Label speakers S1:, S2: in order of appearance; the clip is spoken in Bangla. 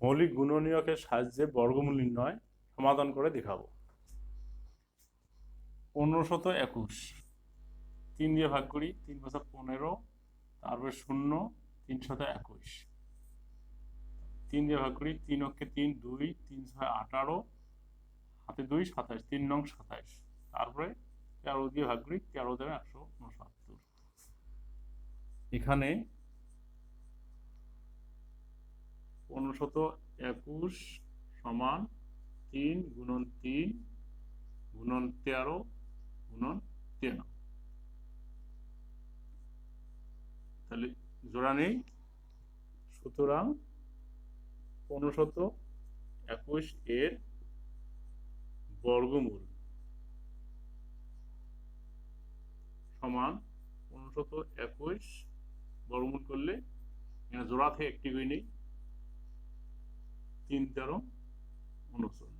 S1: মৌলিক গুণনীয়কের সাহায্যে বর্গমূল নির্ণয় সমাধান করে দেখাবো। 1521 3 দিয়ে ভাগ করি, 3 5 15, তারপরে 0 321, 3 দিয়ে ভাগ করি, 3 অক্ষে 3 2, 3 6 18, হাতে 2 27, 3 নং 27, তারপরে 13 দিয়ে ভাগ করি, 13 দ্বারা 169। এখানে 1521 সমান 3 গুণন 3 গুণন 13 গুণন 13, তাহলে জোড়া নেই। সুতরাং 1521 এর বর্গমূল সমান 1521 বর্গমূল করলে এখানে জোড়া থেকে একটি নেই, 3 13 39।